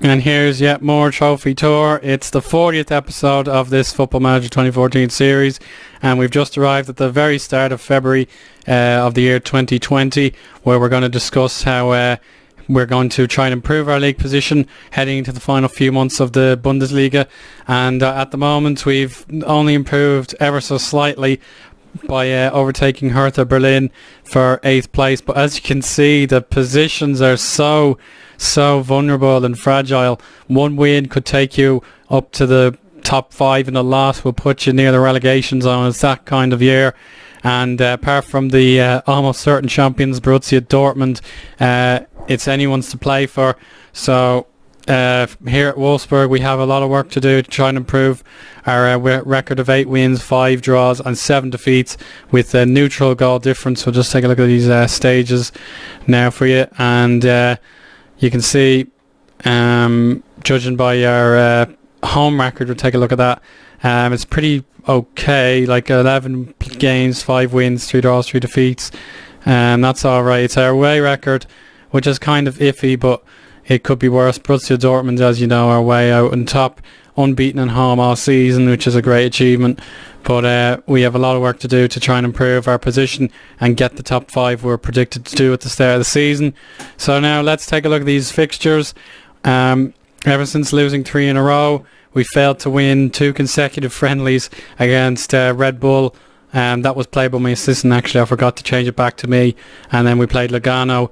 And here's yet more Trophy Tour. It's the 40th episode of this Football Manager 2014 series, and we've just arrived at the very start of February of the year 2020, where we're going to discuss how we're going to try and improve our league position heading into the final few months of the Bundesliga. And at the moment, we've only improved ever so slightly by overtaking Hertha Berlin for 8th place. But as you can see, the positions are so vulnerable and fragile. One win could take you up to the top 5, and a loss will put you near the relegation zone. It's that kind of year. And apart from the almost certain champions, Borussia Dortmund, it's anyone's to play for. So here at Wolfsburg, we have a lot of work to do to try and improve our record of 8 wins, 5 draws and 7 defeats with a neutral goal difference. We'll just take a look at these stages now for you, and you can see, judging by our home record, we'll take a look at that. It's pretty okay, like 11 games, 5 wins, 3 draws, 3 defeats. That's alright. It's our away record, which is kind of iffy, but it could be worse. Borussia Dortmund, as you know, are way out on top, unbeaten at home all season, which is a great achievement. But we have a lot of work to do to try and improve our position and get the top 5 we're predicted to do at the start of the season. So now let's take a look at these fixtures. Ever since losing 3 in a row, we failed to win 2 consecutive friendlies against Red Bull. That was played by my assistant, actually. I forgot to change it back to me. And then we played Lugano.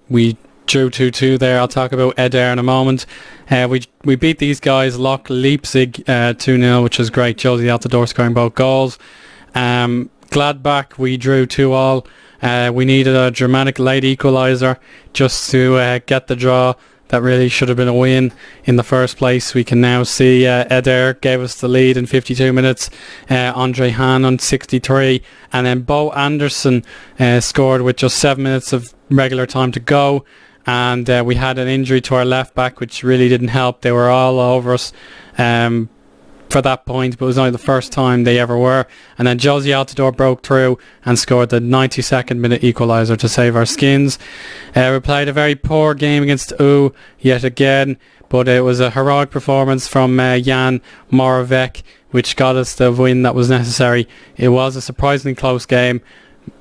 We drew 2-2 there. I'll talk about Eder in a moment. We beat these guys, Lok Leipzig 2-0, which is great. Josie Altidore scoring both goals. Gladbach, we drew 2-2. We needed a dramatic late equaliser just to get the draw. That really should have been a win in the first place. We can now see Eder gave us the lead in 52 minutes. Andre Hahn on 63. And then Bo Anderson scored with just 7 minutes of regular time to go. And we had an injury to our left back, which really didn't help. They were all over us for that point, but it was only the first time they ever were. And then Josie Altidore broke through and scored the 92nd minute equaliser to save our skins. We played a very poor game against U yet again, but it was a heroic performance from Jan Moravec, which got us the win that was necessary. It was a surprisingly close game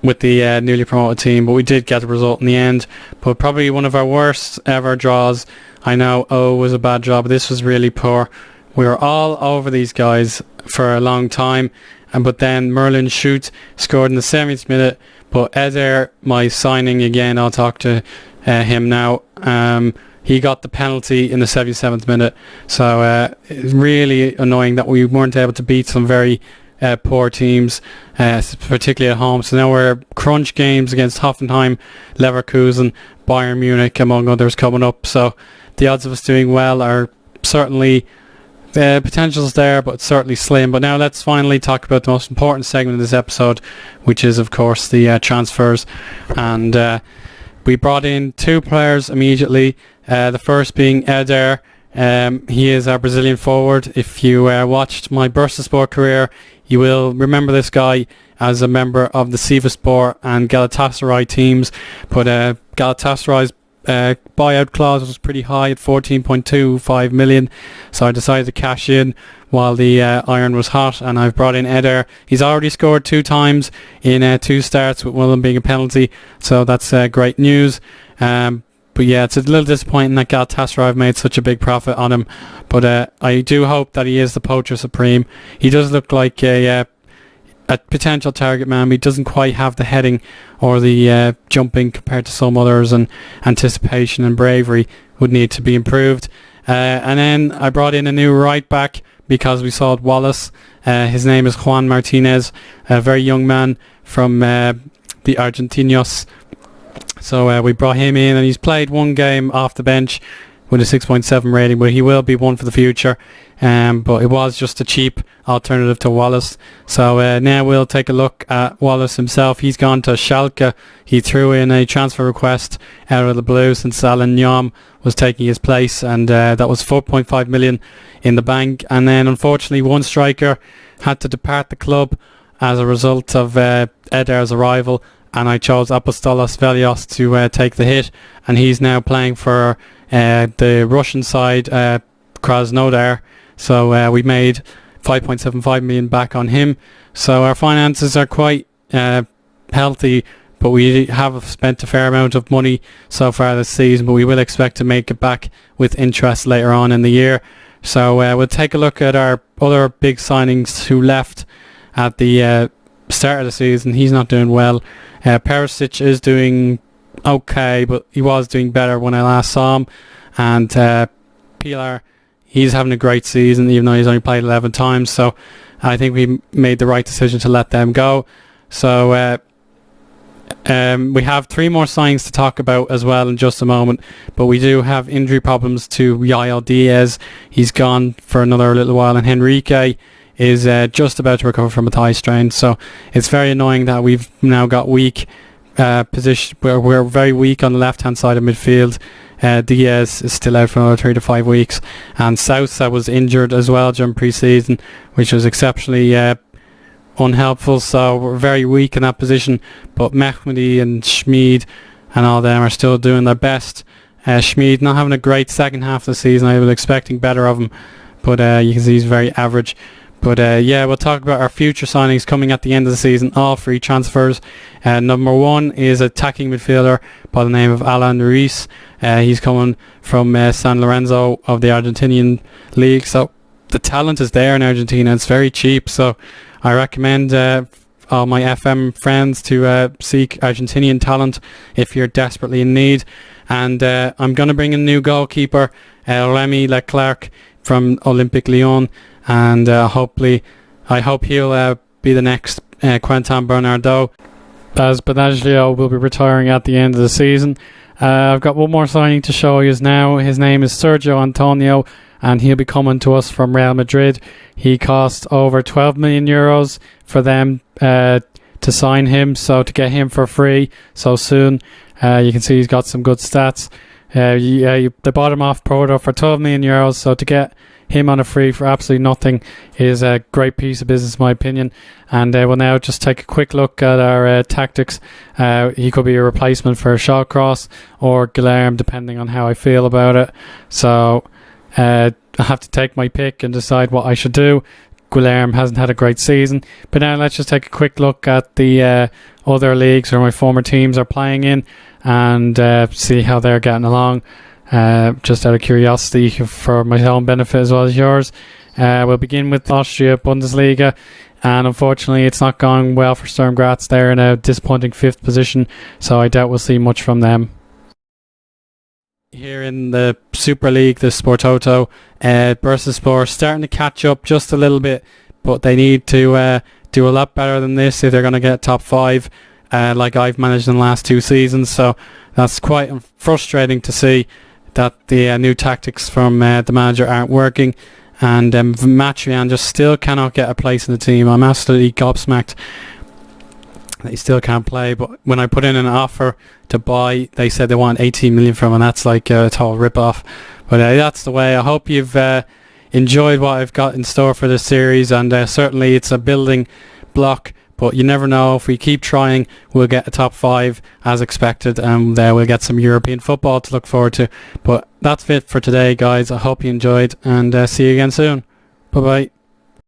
with the newly promoted team, but we did get the result in the end. But probably one of our worst ever draws. I know O was a bad draw, but this was really poor. We were all over these guys for a long time, but then Merlin Schutt scored in the 70th minute. But Eder, my signing again, I'll talk to him now. He got the penalty in the 77th minute, so it's really annoying that we weren't able to beat some very poor teams, particularly at home. So now we're crunch games against Hoffenheim, Leverkusen, Bayern Munich, among others, coming up. So the odds of us doing well are certainly... the potential's there, but certainly slim. But now let's finally talk about the most important segment of this episode, which is, of course, the transfers. And we brought in 2 players immediately. The first being Eder. He is our Brazilian forward. If you watched my Bursaspor career, you will remember this guy as a member of the Sivasspor and Galatasaray teams. But Galatasaray's buyout clause was pretty high at 14.25 million, so I decided to cash in while the iron was hot, and I've brought in Eder. He's already scored 2 times in 2 starts, with one of them being a penalty, so that's great news. But yeah, it's a little disappointing that Galatasaray have made such a big profit on him, but I do hope that he is the poacher supreme. He does look like a potential target man, but he doesn't quite have the heading or the jumping compared to some others, and anticipation and bravery would need to be improved. And then I brought in a new right back because we sold Wallace. His name is Juan Martinez, a very young man from the Argentinos. So we brought him in, and he's played 1 game off the bench with a 6.7 rating, but he will be one for the future. But it was just a cheap alternative to Wallace. So now we'll take a look at Wallace himself. He's gone to Schalke. He threw in a transfer request out of the blue since Alan Nyom was taking his place, and that was 4.5 million in the bank. And then unfortunately one striker had to depart the club as a result of Eder's arrival, and I chose Apostolos Velios to take the hit, and he's now playing for the Russian side, Krasnodar. So we made 5.75 million back on him. So our finances are quite healthy, but we have spent a fair amount of money so far this season, but we will expect to make it back with interest later on in the year. So we'll take a look at our other big signings who left at the start of the season. He's not doing well. Perisic is doing okay, but he was doing better when I last saw him. And Pilar, he's having a great season, even though he's only played 11 times. So I think we made the right decision to let them go. So we have 3 more signings to talk about as well in just a moment, but we do have injury problems to Yael Diaz. He's gone for another little while, and Henrique is just about to recover from a thigh strain. So it's very annoying that we've now got weak position. We're very weak on the left hand side of midfield. Diaz is still out for another 3 to 5 weeks, and Sousa was injured as well during pre-season, which was exceptionally unhelpful. So we're very weak in that position, but Mehmedi and Schmid and all them are still doing their best. Schmid not having a great second half of the season. I was expecting better of him, but you can see he's very average. But yeah, we'll talk about our future signings coming at the end of the season, all free transfers. Number 1 is attacking midfielder by the name of Alan Ruiz. He's coming from San Lorenzo of the Argentinian league. So the talent is there in Argentina. It's very cheap. So I recommend all my FM friends to seek Argentinian talent if you're desperately in need. And I'm going to bring in a new goalkeeper, Remy Leclerc from Olympique Lyon. And I hope he'll be the next Quentin Bernardo, as Benaglio will be retiring at the end of the season. I've got one more signing to show you now. His name is Sergio Antonio, and he'll be coming to us from Real Madrid. He cost over 12 million euros for them to sign him, so to get him for free so soon. You can see he's got some good stats. They bought him off Porto for 12 million euros, so to get him on a free for absolutely nothing is a great piece of business in my opinion. And we'll now just take a quick look at our tactics. He could be a replacement for Shawcross or Guilherme, depending on how I feel about it. So I have to take my pick and decide what I should do. Guilherme hasn't had a great season, but now let's just take a quick look at the other leagues where my former teams are playing in, and see how they're getting along. Just out of curiosity, for my own benefit as well as yours. We'll begin with Austria Bundesliga, and unfortunately it's not going well for Sturm Graz. They're in a disappointing 5th position, so I doubt we'll see much from them. Here in the Super League, the Sportoto, Bursaspor starting to catch up just a little bit, but they need to do a lot better than this if they're going to get top 5, like I've managed in the last 2 seasons. So that's quite frustrating to see that the new tactics from the manager aren't working, and Matrian just still cannot get a place in the team. I'm absolutely gobsmacked that he still can't play. But when I put in an offer to buy, they said they want 18 million from him, and that's like a total rip-off. But that's the way. I hope you've enjoyed what I've got in store for this series, and certainly it's a building block, but you never know. If we keep trying, we'll get a top 5 as expected, and we'll get some European football to look forward to. But that's it for today, guys. I hope you enjoyed, and see you again soon. Bye bye.